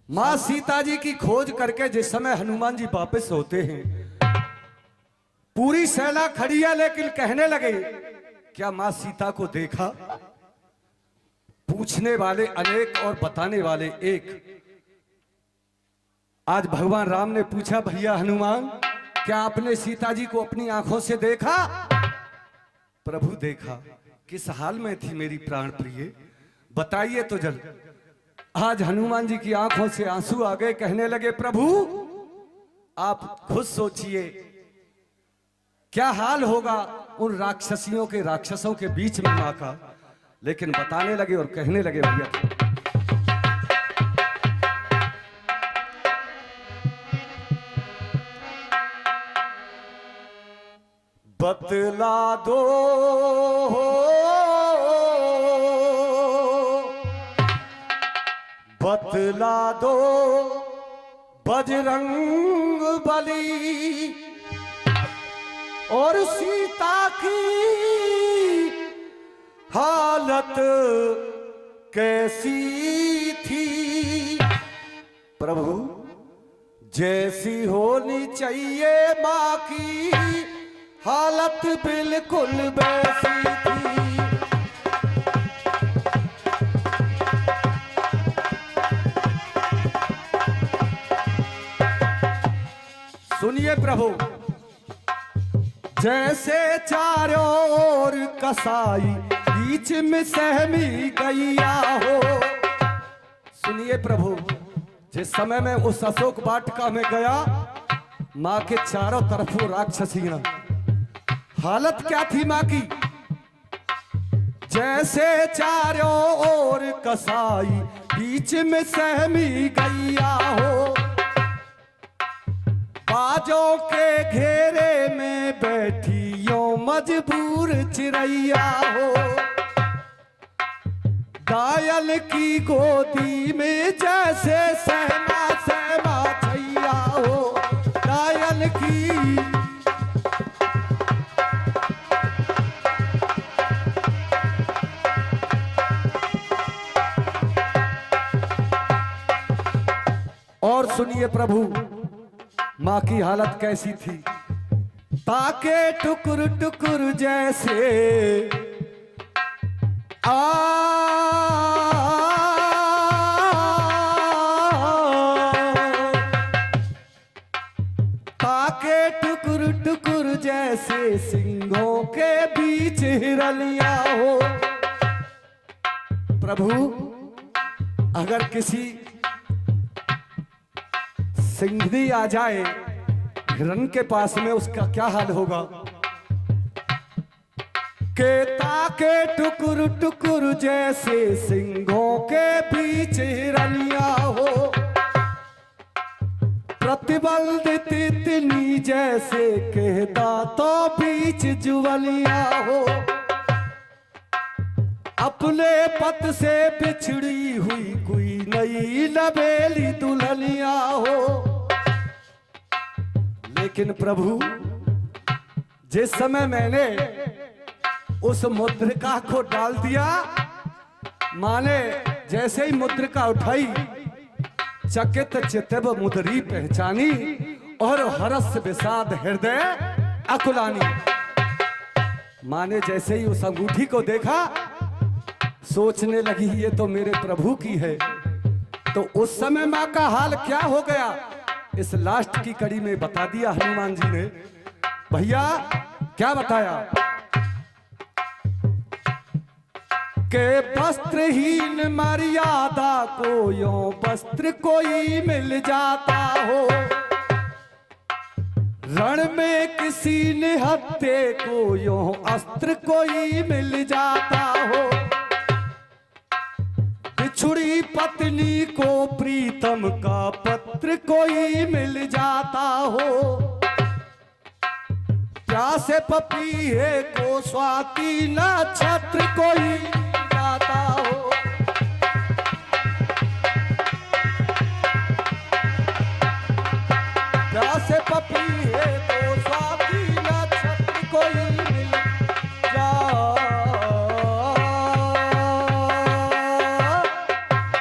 माँ सीता जी की खोज करके जिस समय हनुमान जी वापस होते हैं, पूरी सेना खड़ी है, लेकिन कहने लगे क्या माँ सीता को देखा? पूछने वाले अनेक और बताने वाले एक। आज भगवान राम ने पूछा, भैया हनुमान, क्या आपने सीता जी को अपनी आंखों से देखा? प्रभु देखा। किस हाल में थी मेरी प्राण प्रिय, बताइए तो जल। आज हनुमान जी की आंखों से आंसू आ गए। कहने लगे, प्रभु आप खुद सोचिए क्या हाल होगा उन राक्षसियों के, राक्षसों के बीच में मां का। लेकिन बताने लगे और कहने लगे, भैया बतला दो बतला दो बजरंग बली, और सीता की हालत कैसी थी? प्रभु जैसी होनी चाहिए मां की हालत बिल्कुल वैसी थी। सुनिए प्रभु, जैसे चारों ओर कसाई बीच में सहमी गैया हो। सुनिए प्रभु, जिस समय में उस अशोक वाटिका में गया, मां के चारों तरफ राक्षसियां, हालत क्या थी मां की? जैसे चारों ओर कसाई बीच में सहमी गैया हो, बाजों के घेरे में बैठी यो मजबूर चिड़ैया हो। घायल की गोदी में जैसे सहमा सहमा छैया हो, घायल की। और सुनिए प्रभु, मां की हालत कैसी थी? ताके टुकुर टुकुर जैसे ताके टुकुर टुकुर जैसे सिंहों के बीच हिरलिया हो। प्रभु अगर किसी सिंघनी आ जाए हिरण के पास में, उसका क्या हाल होगा? के ताके टुकुर टुकुर जैसे सिंहों के बीच हिरनिया हो, प्रतिबंधित इतनी जैसे कहता तो बीच जुवलिया हो। अपने पत से बिछड़ी हुई कोई नई नवेली दुल्हनिया हो। लेकिन प्रभु जिस समय मैंने उस मुद्रिका को डाल दिया, माने जैसे ही मुद्रिका उठाई, चकित चितव मुदरी पहचानी, और हरस विषाद हृदय अकुलानी। माने जैसे ही उस अंगूठी को देखा, सोचने लगी ये तो मेरे प्रभु की है। तो उस समय मां का हाल क्या हो गया, इस लास्ट की कड़ी में बता दिया हनुमान जी ने। भैया क्या बताया के वस्त्रहीन मर्यादा को यो वस्त्र कोई मिल जाता हो, रण में किसी निहत्थे को यो अस्त्र कोई मिल जाता हो। बिछुड़ी पत्नी को प्रीतम का पत्र कोई मिल जाता हो, प्यासे पपीहे को स्वाति नक्षत्र कोई जाता हो।